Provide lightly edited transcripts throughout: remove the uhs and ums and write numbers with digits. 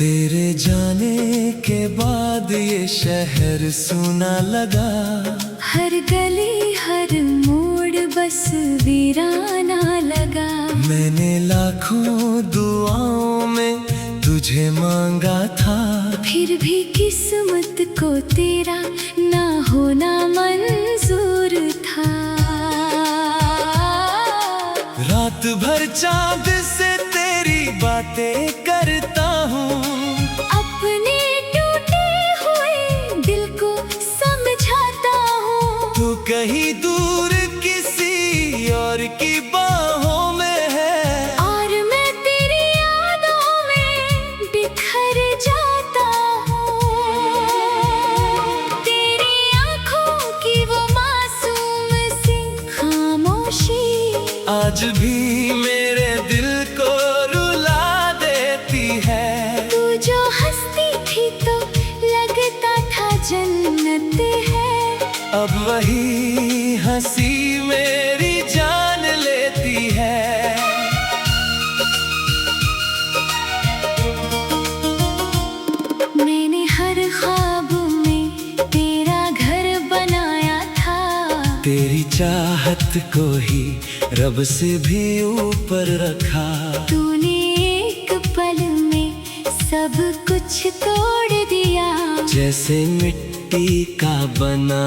तेरे जाने के बाद ये शहर सुना लगा। हर गली हर मोड़ बस वीराना लगा। मैंने लाखों दुआओं में तुझे मांगा था, फिर भी किस्मत को तेरा ना होना मंजूर था। रात भर चांद से तेरी बातें करता हूँ, अपने टूटे हुए दिल को समझाता हूँ। तू कहीं दूर किसी और की बाहों में है, और मैं तेरी यादों में बिखर जाता हूँ। तेरी आँखों की वो मासूम सी खामोशी आज भी मेरे दिल को रुला देती है। तू जो हंसती थी तो लगता था जन्नत है। अब वही हंसी मेरी जान लेती है। मैंने हर ख्वाब में तेरा घर बनाया था। तेरी चाहत को ही रब से भी ऊपर रखा। तूने एक पल में सब कुछ तोड़ दिया। जैसे मिट्टी का बना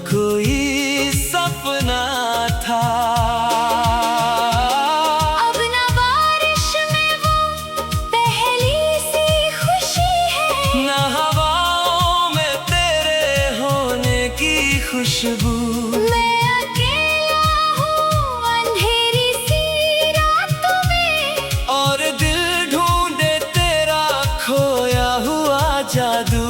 कोई सपना था। अब ना बारिश में वो पहली सी खुशी है, ना हवाओं में तेरे होने की खुशबू। मैं अकेला हूँ अंधेरी सी रातों में, और दिल ढूंढे तेरा खोया हुआ जादू।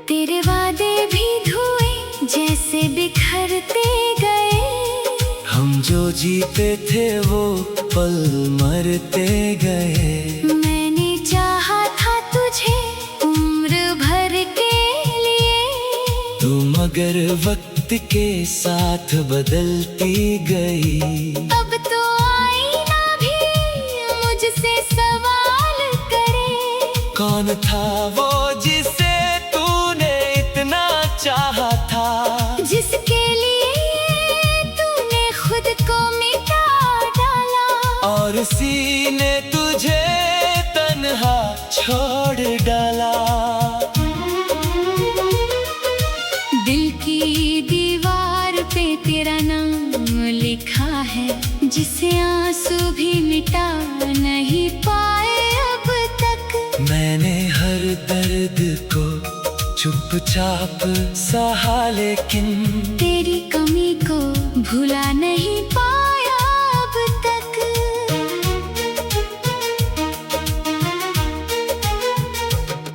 तेरे वादे भी धुएं जैसे बिखरते गए। हम जो जीते थे वो पल मरते गए। मैंने चाहा था तुझे उम्र भर के लिए, तू मगर वक्त के साथ बदलती गई। अब तो आईना भी मुझसे सवाल करे, कौन था वो जिसे तूने इतना चाहा था, जिसके लिए तूने खुद को मिटा डाला। और सीने तुझे तन्हा छोड़ डाला। दिल की दीवार पे तेरा नाम लिखा है, जिसे आंसू भी मिटा नहीं पाए अब तक। मैंने हर दर्द को चुपचाप सहा, लेकिन तेरी कमी को भुला नहीं पाया अब तक।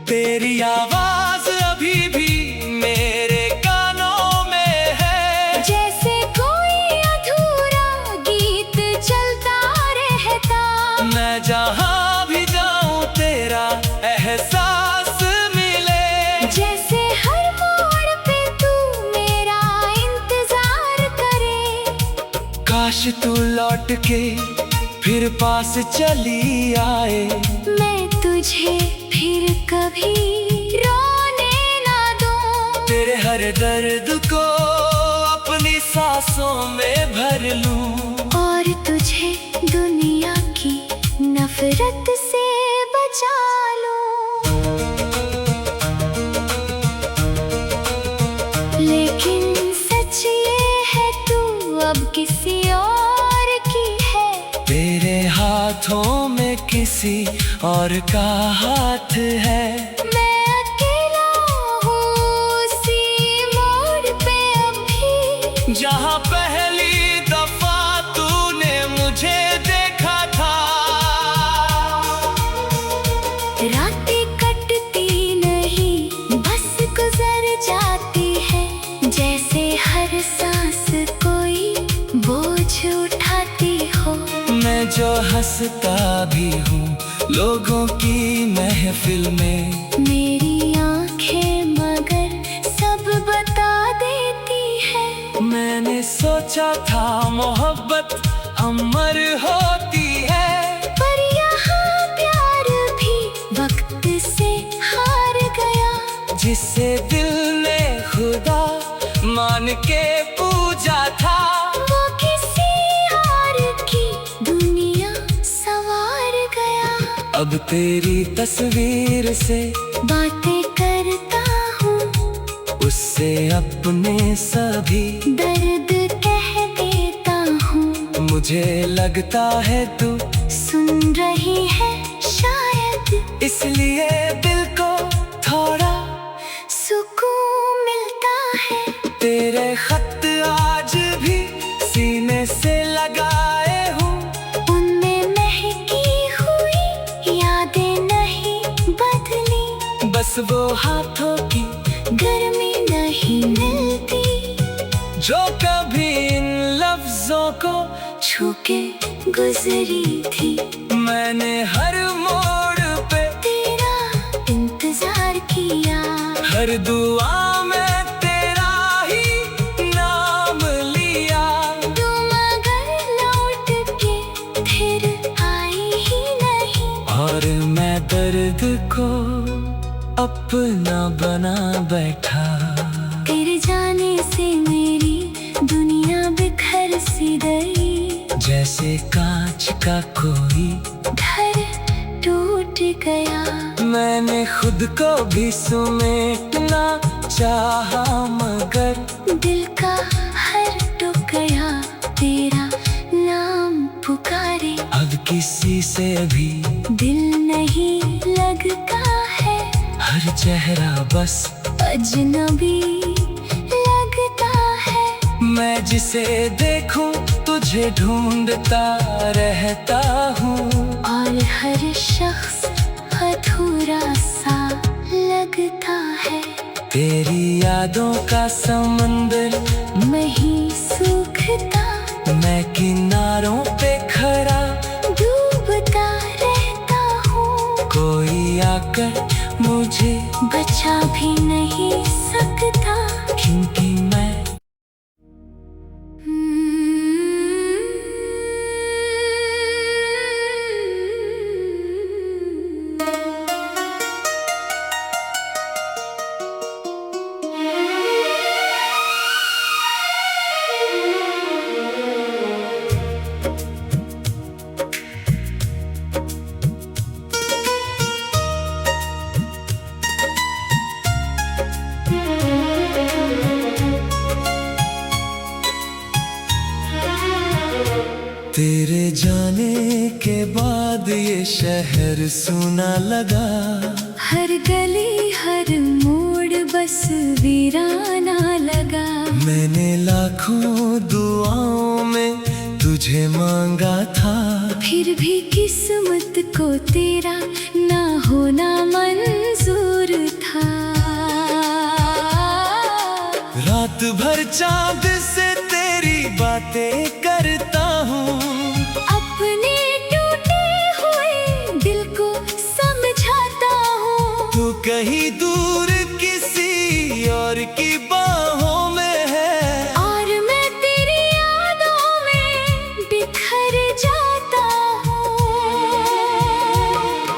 तेरी आवाज अभी भी मेरे कानों में है। जैसे कोई अधूरा गीत चलता रहता। मैं जहाँ भी जाऊँ तेरा एहसास मिले। जैसे हर मोड़ पे तू मेरा इंतजार करे। काश तू लौट के फिर पास चली आए। मैं तुझे फिर कभी रोने ना दूं। तेरे हर दर्द को अपनी सांसों में भर लूं। और तुझे दुनिया की नफरत से बचा लूं। लेकिन सच ये है तू अब किसी और की है। तेरे हाथों में किसी और का हाथ है। मैं अकेला हूँ उसी मोड़ पे अब भी, जहाँ पहली दफा तूने मुझे देखा था। रातें कटती नहीं बस गुजर जाती है। जैसे हर सांस कोई बोझ उठाती हो। मैं जो हंसता भी हूँ लोगों की महफिल में, मेरी आंखें मगर सब बता देती है। मैंने सोचा था मोहब्बत अमर होती है। पर यहाँ प्यार भी वक्त से हार गया। जिसे दिल ने खुदा मान के पूजा था, वो किसी और की दुनिया संवार गया। अब तेरी तस्वीर से बातें करता हूँ, उससे अपने सभी दर्द कह देता हूँ। मुझे लगता है तू सुन रही है शायद, इसलिए दिल को थोड़ा सुकून मिलता है। तेरे खत आज भी सीने से लगाए हूँ। उनमें महकी हुई यादें नहीं बदली। बस वो हाथों की गर्मी नहीं मिलती, जो कभी इन लफ्जों को छू के गुजरी थी। मैंने हर मोड़ पे तेरा इंतजार किया, हर दुआ में तेरा ही नाम लिया। तुम अगर लौट के फिर आई ही नहीं। और मैं दर्द को अपना बना बैठा। तेरे जाने से मेरी दुनिया बिखर सी गई। जैसे कांच का कोई घर टूट गया। मैंने खुद को भी समेटना चाहा, मगर दिल का हर टुकड़ा तेरा नाम पुकारे। अब किसी से भी दिल नहीं लगता है, हर चेहरा बस अजनबी लगता है। मैं जिसे देखूं तुझे ढूंढता रहता हूँ। और हर शख्स अधूरा सा लगता है। तेरी यादों का समंदर नहीं सूखता, मैं किनारों पे खड़ा डूबता रहता हूँ। कोई आकर मुझे बचा भी नहीं सकता। क्योंकि मैं तेरे जाने के बाद ये शहर सुना लगा। हर गली हर मोड़ बस वीराना लगा। मैंने लाखों दुआओं में तुझे मांगा था, फिर भी किस्मत को तेरा ना होना मंजूर था। रात भर चांद से तेरी बातें करता हूँ। अपने टूटे हुए दिल को समझाता हूँ। तू कहीं दूर किसी और की बाहों में है, और मैं तेरी यादों में बिखर जाता हूँ।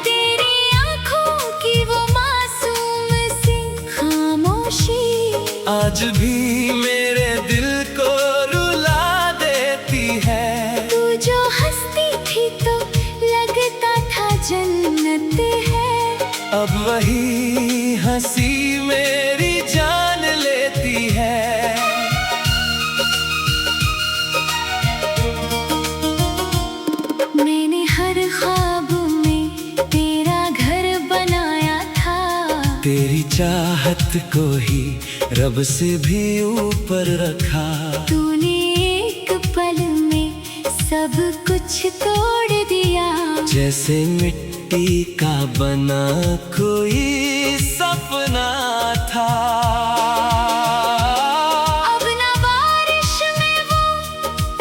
तेरी आँखों की वो मासूम सी खामोशी आज भी मेरे दिल को रुला देती है। तू जो हंसती थी तो लगता था जन्नत है। अब वही हंसी मेरी जान लेती है। मैंने हर ख्वाब में तेरा घर बनाया था। तेरी चाहत को ही रब से भी ऊपर रखा। तूने एक पल में सब कुछ तोड़ दिया। जैसे मिट्टी का बना कोई सपना था। अब ना बारिश में वो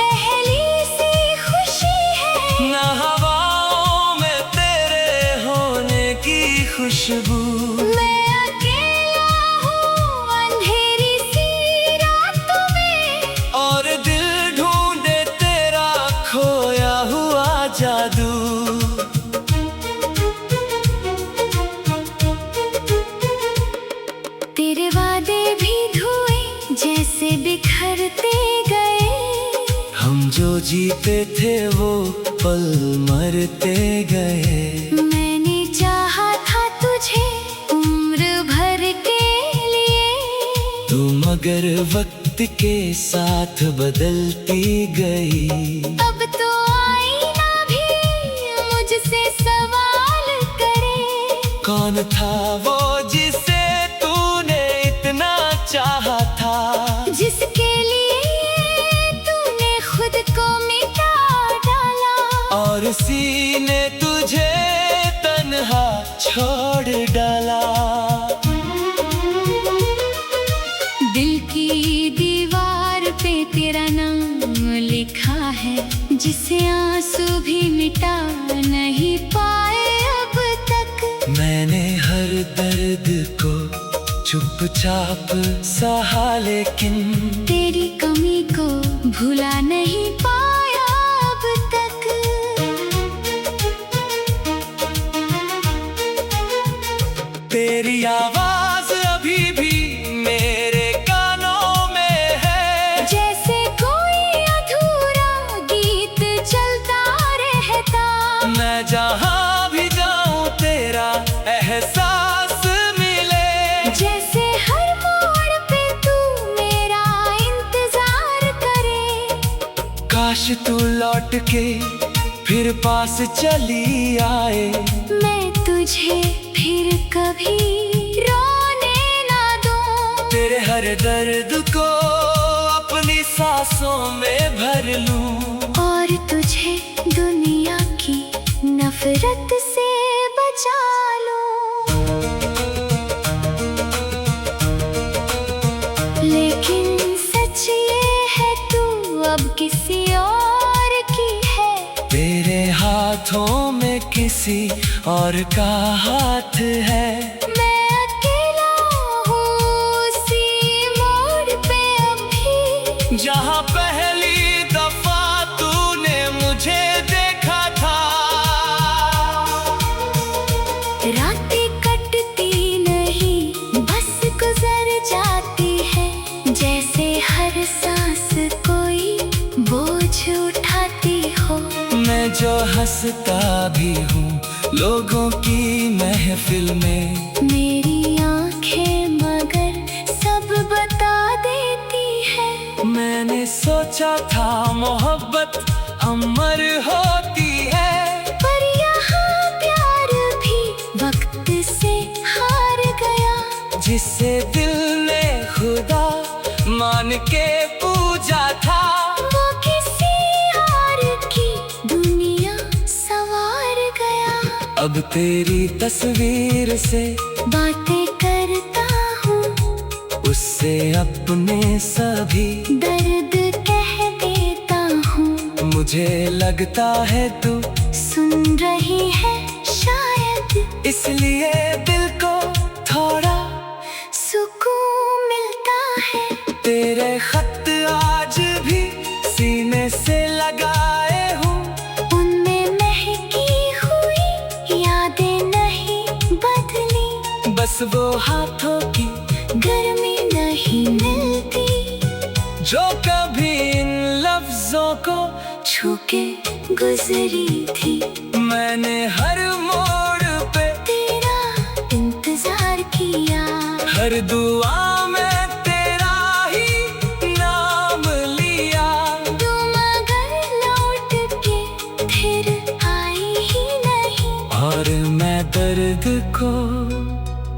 पहली सी खुशी है, ना हवाओं में तेरे होने की खुशबू। मैं अकेला हूँ अंधेरी सी रातों में। और दिल ढूंढे तेरा खो करते गए। हम जो जीते थे वो पल मरते गए। मैंने चाहा था तुझे उम्र भर के लिए, तुम मगर वक्त के साथ बदलती गई। अब तो आईना भी मुझसे सवाल करे, कौन था वो जिसे तूने इतना चाहा था, जिसके लिए तूने खुद को मिटा डाला, और उसी ने तुझे तन्हा छोड़ डाला। दिल की दीवार पे तेरा नाम लिखा है, जिसे आंसू भी मिटा नहीं पाए अब तक। मैंने हर दर्द को चुपचाप सहा, लेकिन तेरी कमी को भुला नहीं पाया अब तक। तेरी आवाज अभी भी मेरे कानों में है, जैसे कोई अधूरा गीत चलता रहता। मैं जहाँ भी जाऊँ तेरा एहसास मिले, जैसे हर मोड़ पे तू मेरा इंतजार करे। काश तू लौट के फिर पास चली आए, मैं तुझे फिर कभी रोने ना दूं, तेरे हर दर्द को अपनी सांसों में भर लूं, और तुझे दुनिया की नफरत से बचा लूं। लेकिन सच ये है तू अब किसी और की है, तेरे हाथों में किसी और का हाथ है। मैं अकेला हूँ उसी मोड़ पे अभी, जहाँ पहली दफा तूने मुझे देखा था। रातें कटती नहीं बस गुजर जाती है, जैसे हर सांस कोई बोझ उठाती हो। मैं जो हंसता भी हूँ लोगों की महफिल में, मेरी आंखें मगर सब बता देती है। मैंने सोचा था मोहब्बत अमर होती है, पर यहाँ प्यार भी वक्त से हार गया, जिसे दिल ने खुदा मान के पूजा था। वो किसी और की दुनिया संवार गया। अब तेरी तस्वीर से बातें करता हूँ, उससे अपने सभी दर्द कह देता हूँ। मुझे लगता है तू सुन रही है शायद, इसलिए दिल को थोड़ा सुकून मिलता है। तेरे खत आज भी सीने से लगाए हूँ, उनमें महकी हुई यादें नहीं बदली, बस वो हाथों की गर्मी नहीं मिलती, जो कभी इन लफ्जों को छू के गुजरी थी। मैंने हर मोड़ पे तेरा इंतजार किया, हर दुआ में तेरा ही नाम लिया। तू मगर लौट के फिर आई ही नहीं, और मैं दर्द को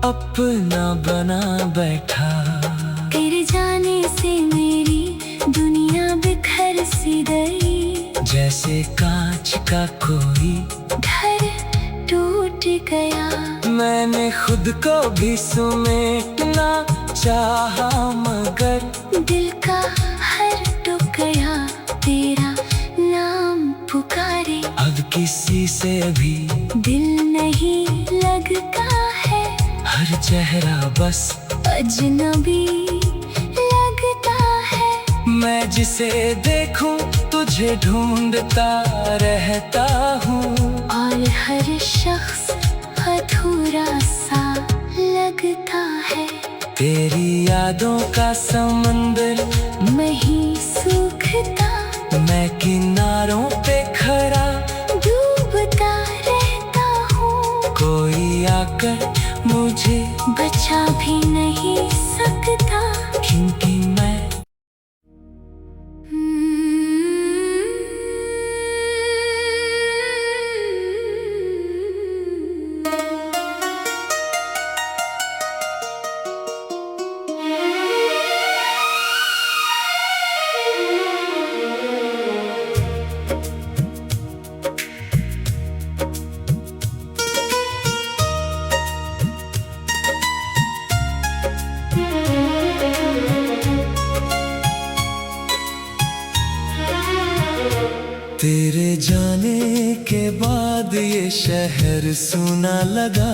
अपना बना बैठा। तेरे जाने से मेरी दुनिया बिखर सी गई, जैसे कांच का कोई घर टूट गया। मैंने खुद को भी समेटना चाहा, मगर दिल का हर टुकड़ा तेरा नाम पुकारे। अब किसी से भी दिल नहीं लगता है, हर चेहरा बस अजनबी लगता है। मैं जिसे देखूं तुझे ढूंढता रहता हूँ, और हर शख्स अधूरा सा लगता है। तेरी यादों का समंदर नहीं सूखता, मैं किनारों पे खड़ा डूबता रहता हूँ। कोई आकर मुझे बचा भी नहीं सकता, क्योंकि मैं तेरे जाने के बाद ये शहर सुना लगा।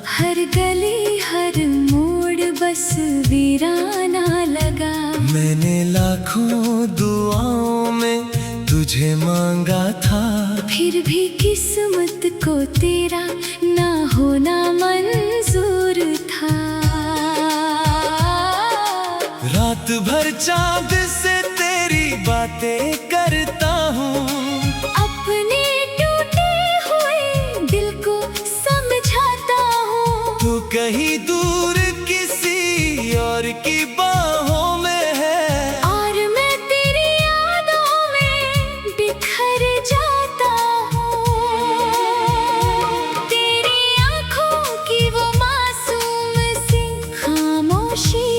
हर गली हर मोड़ बस वीराना लगा। मैंने लाखों दुआओं में तुझे मांगा था, फिर भी किस्मत को तेरा ना होना मंजूर था। रात भर चांद से तेरी बातें करता हूँ, अपने टूटे हुए दिल को समझाता हूँ। तू कहीं दूर किसी और की बाहों में है, और मैं तेरी यादों में बिखर जाता हूँ। तेरी आँखों की वो मासूम सी खामोशी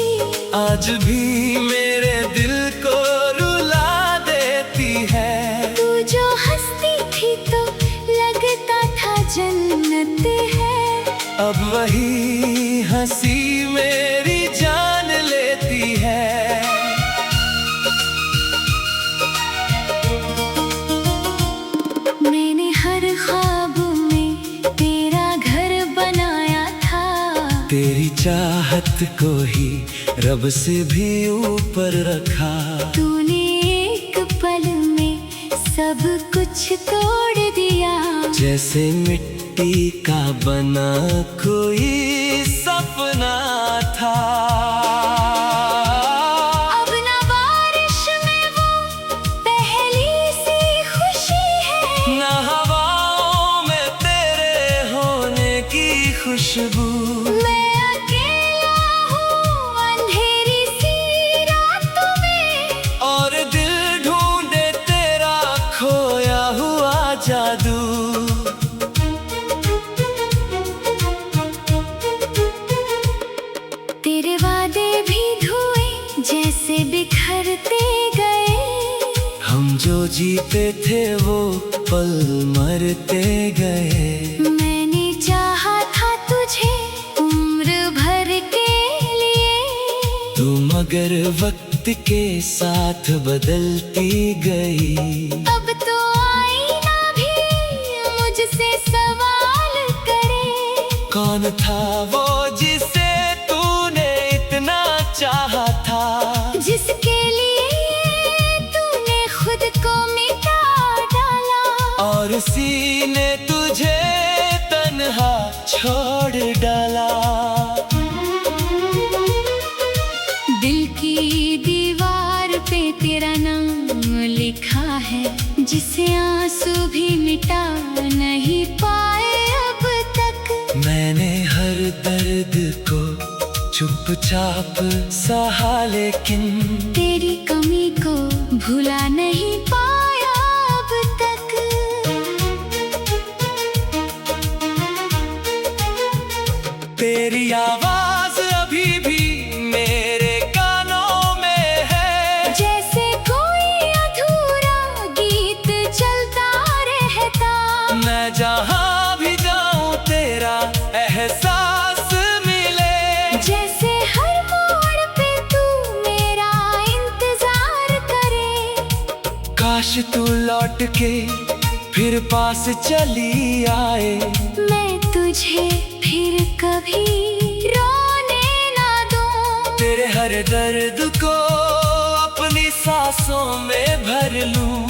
आज भी मेरे दिल को रुला देती है। तू जो हंसती थी तो लगता था जन्नत है, अब वही हंसी मेरी जान लेती है। मैंने हर ख्वाब में तेरा घर बनाया था। तेरी चाहत को ही रब से भी ऊपर रखा। तूने एक पल में सब कुछ तोड़ दिया, जैसे मिट्टी का बना कोई सपना था। अब ना बारिश में वो पहली सी खुशी है, न हवाओं में तेरे होने की खुशबू। मैं अकेला हूँ अंधेरी सी रातों में, और दिल ढूंढे तेरा खोया हुआ जादू। तेरे वादे भी धुएं जैसे बिखरते गए। हम जो जीते थे वो पल मरते गए। मैंने चाहा था तुझे उम्र भर के लिए, तू मगर वक्त के साथ बदलती गई। अब तो आईना भी मुझसे सवाल करे, कौन था वो जिसे तूने इतना चाहा था, जिसके लिए तूने खुद को मिटा डाला, और सीने तुझे तन्हा छोड़ डाला। दिल की दीवार पे तेरा नाम लिखा है, जिसे आंसू भी मिटा नहीं पाए अब तक। मैंने हर दर्द को चुपचाप सहा, लेकिन तेरी कमी को भुला नहीं पाया अब तक। तेरी आवाज अभी भी मेरे कानों में है, जैसे कोई अधूरा गीत चलता रहता। मैं जहाँ भी जाऊँ तेरा एहसास मिले, जैसे हर मोड़ पे तू मेरा इंतजार करे। काश तू लौट के फिर पास चली आए, मैं तुझे फिर कभी रोने ना दूं। तेरे हर दर्द को अपनी सांसों में भर लूं,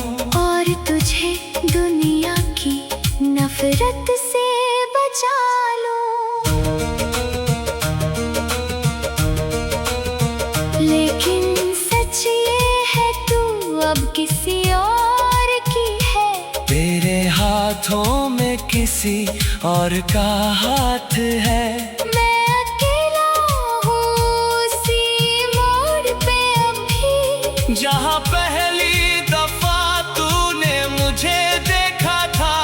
और तुझे दुनिया की नफरत से बचा लूं। अब किसी और की है। तेरे हाथों में किसी और का हाथ है। मैं अकेला हूँ उसी मोड़ पे अभी, जहाँ पहली दफा तूने मुझे देखा था।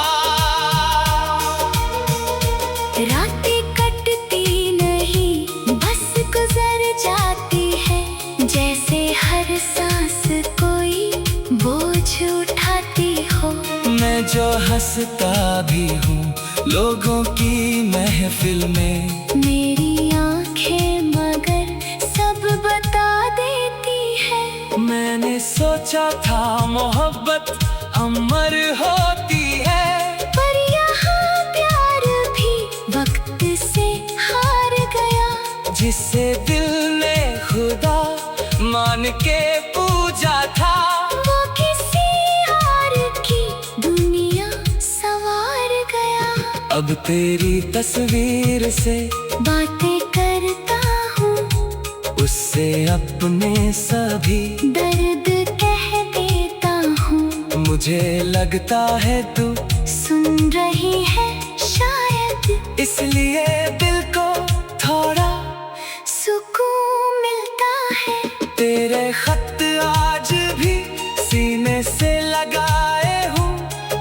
रातें कटती नहीं, बस गुजर जाती है, जैसे हर सांस कोई बोझ उठाती हो। मैं जो हंसता भी हूँ लोगों की महफिल में, मेरी आंखें मगर सब बता देती है। मैंने सोचा था मोहब्बत अमर होती है, पर यहाँ प्यार भी वक्त से हार गया। जिसे दिल ने खुदा मान के पूजा था। वो किसी और की दुनिया संवार गया। अब तेरी तस्वीर से बातें करता हूँ, उससे अपने सभी दर्द कह देता हूँ। मुझे लगता है तू सुन रही है शायद, इसलिए दिल को थोड़ा सुकून मिलता है। तेरे खत आज भी सीने से लगाए हूँ,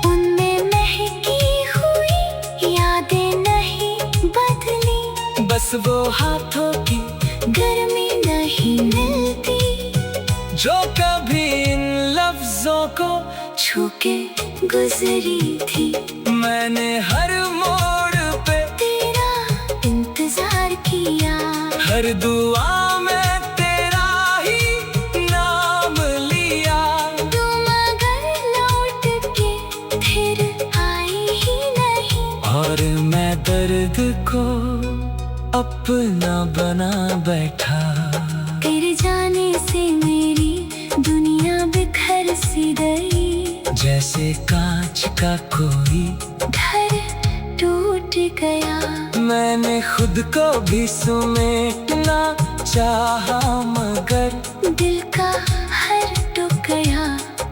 उनमें महकी हुई यादें नहीं बदली। बस वो हाथों की गर्मी नहीं मिलती, जो कभी इन लफ्जों को छू के गुजरी थी। मैंने हर मोड़ पे तेरा इंतजार किया, हर दुआ में तेरा ही नाम लिया। तू मगर लौट के फिर आई ही नहीं। और मैं दर्द को अपना बना बैठा। तेरे जाने से मेरी दुनिया बिखर सी गई, जैसे कांच का कोई घर टूट गया। मैंने खुद को भी समेटना चाहा, मगर दिल का हर टुकड़ा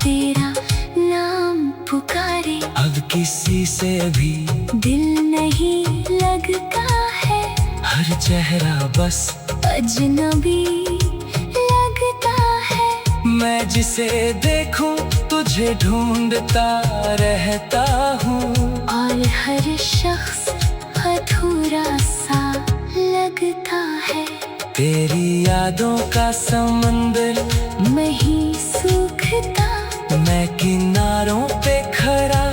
तेरा नाम पुकारे। अब किसी से भी दिल नहीं लगता है, हर चेहरा बस अजनबी लगता है। मैं जिसे देखूं तुझे ढूंढता रहता हूँ, और हर शख्स अधूरा सा लगता है। तेरी यादों का समंदर नहीं सूखता, मैं किनारों पे खड़ा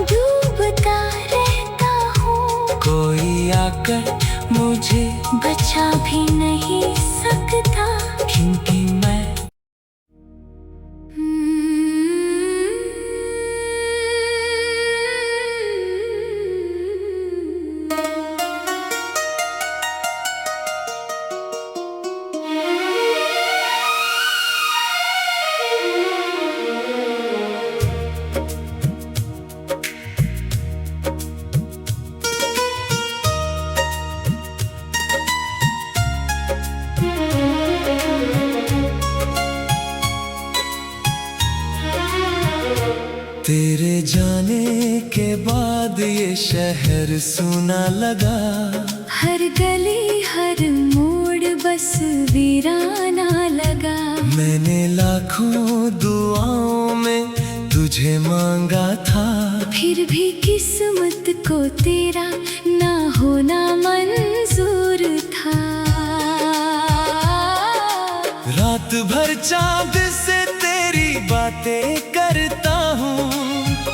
डूबता रहता हूँ। कोई आकर मुझे बचा भी नहीं सकता, क्योंकि मैं तेरे जाने के बाद ये शहर सुना लगा। हर गली हर मोड़ बस वीराना लगा। मैंने लाखों दुआओं में तुझे मांगा था, फिर भी किस्मत को तेरा ना होना मंजूर था। रात भर चांद से तेरी बातें करता हूँ,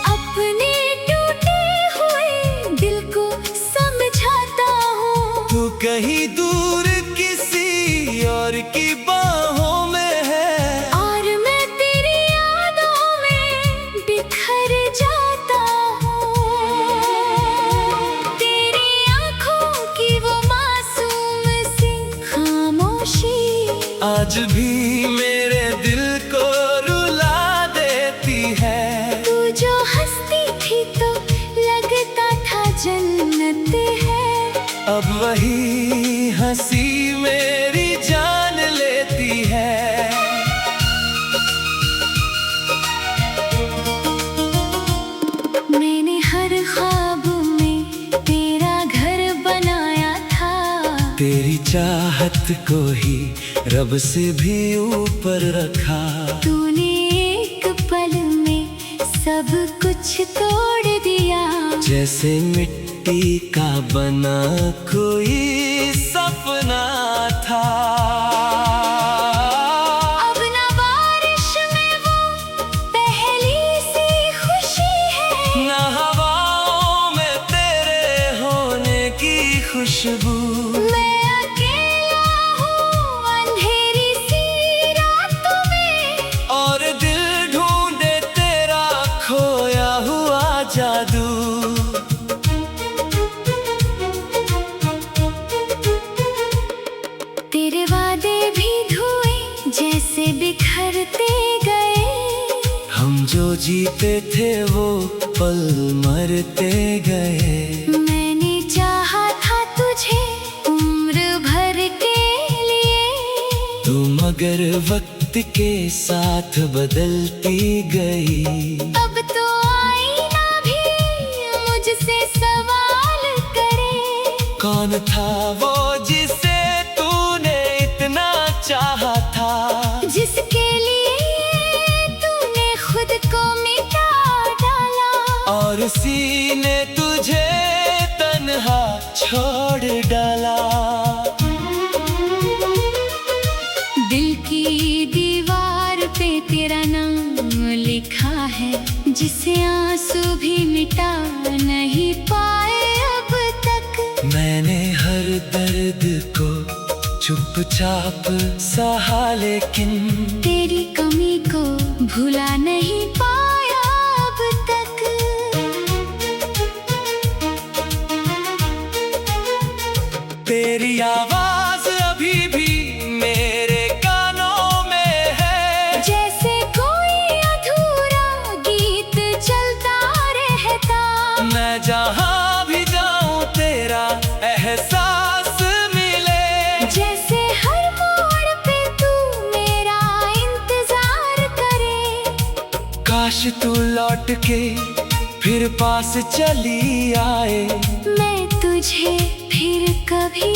अपने टूटे हुए दिल को समझाता हूँ। तू कहीं दूर किसी और की बाहों में है, और मैं तेरी यादों में बिखर जाता हूँ। तेरी आँखों की वो मासूम सी खामोशी आज भी मेरे दिल को रुला देती है। चाहत को ही रब से भी ऊपर रखा। तूने एक पल में सब कुछ तोड़ दिया, जैसे मिट्टी का बना कोई सपना था। अब ना बारिश में वो पहली सी खुशी है, ना हवाओं में तेरे होने की खुशबू। मैं अकेला हूँ अंधेरी सी रातों में, और दिल ढूंढे तेरा खोया हुआ जादू। तेरे वादे भी धुएं जैसे बिखरते गए, हम जो जीते थे वो पल मरते गए। मैंने चाहा था तुझे उम्र भर के लिए, तू मगर वक्त के साथ बदलती गई। अब तो आईना भी मुझसे सवाल करे, कौन था वो जिसे तूने इतना चाहा था, जिसके लिए तूने खुद को मिटा डाला, और उसी ने तुझे तन्हा छोड़ डाला। दिल की दीवार पे तेरा नाम लिखा है, जिसे आंसू भी मिटा नहीं पाए अब तक। मैंने हर दर्द को चुपचाप सहा, लेकिन तेरी कमी को भुला नहीं पाया अब तक। तेरी आवाज अभी भी मेरे कानों में है, जैसे कोई अधूरा गीत चलता रहता। मैं जहाँ भी जाऊँ तेरा एहसास मिले, जैसे हर मोड़ पे तू मेरा इंतजार करे। काश तू लौट के फिर पास चली आए, मैं तुझे फिर कभी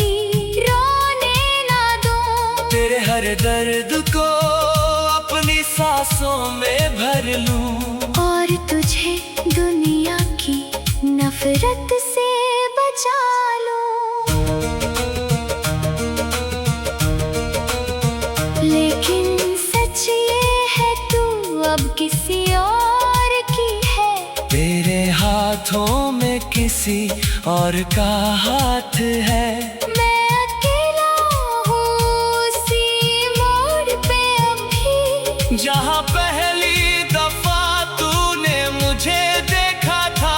रोने ना दूं, तेरे हर दर्द को अपनी सांसों में भर लूं, और तुझे दुनिया की नफरत से बचा लूं। लेकिन सच ये है तू अब किसी और की है, तेरे हाथों में किसी और का हाथ है। मैं अकेला हूँ उसी मोड़ पे अभी, जहाँ पहली दफा तूने मुझे देखा था।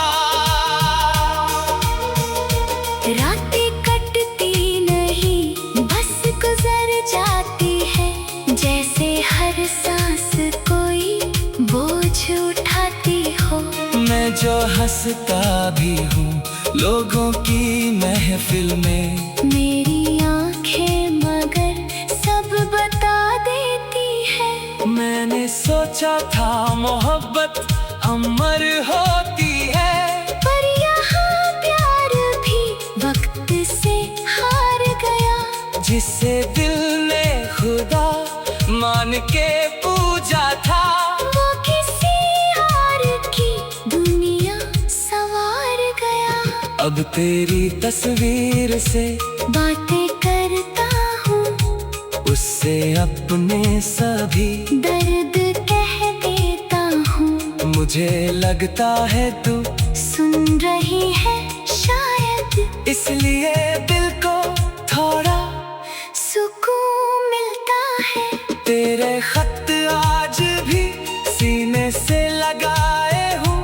रातें कटती नहीं बस गुजर जाती है, जैसे हर सांस कोई बोझ उठाती हो। मैं जो हंसता भी हूँ लोगों की महफिल में, मेरी आंखें मगर सब बता देती है। मैंने सोचा था मोहब्बत अमर होती है, पर यहाँ प्यार भी वक्त से हार गया, जिसे दिल ने खुदा मान के पूजा था। वो किसी और की दुनिया संवार गया। अब तेरी तस्वीर से बातें करता हूँ, उससे अपने सभी दर्द कह देता हूँ। मुझे लगता है तू सुन रही है शायद, इसलिए दिल को थोड़ा सुकून मिलता है। तेरे खत आज भी सीने से लगाए हूँ,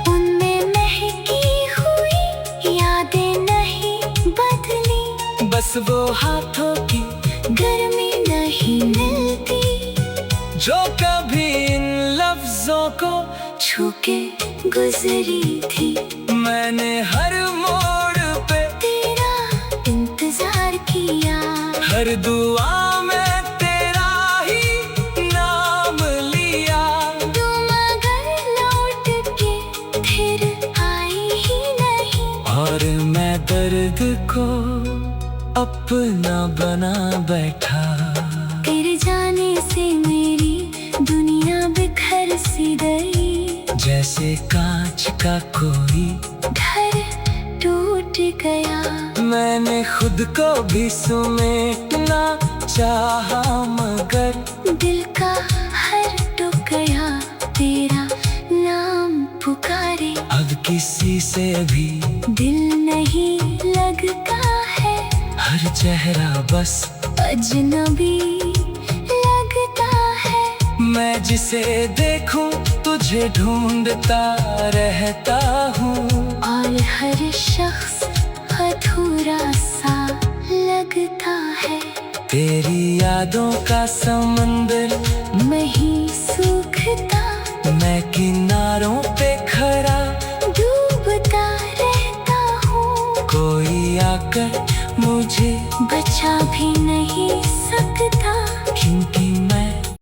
उनमें महकी हुई यादें नहीं बदली, बस वो हाथों की गर्मी नहीं मिलती, जो कभी इन लफ्जों को छू के गुजरी थी। मैंने हर मोड़ पे तेरा इंतजार किया, हर दुआ में तेरा ही नाम लिया। तू मगर लौट के फिर आई ही नहीं, और मैं दर्द को अपना बना बैठा। तेरे जाने से मेरी दुनिया बिखर सी गई, जैसे कांच का कोई घर टूट गया। मैंने खुद को भी समेटना चाहा, मगर दिल का हर टुकड़ा तेरा नाम पुकारे। अब किसी से भी दिल नहीं लगता है, हर चेहरा बस अजनबी लगता है। मैं जिसे देखूं तुझे ढूंढता रहता हूँ, और हर शख्स अधूरा सा लगता है। तेरी यादों का समंदर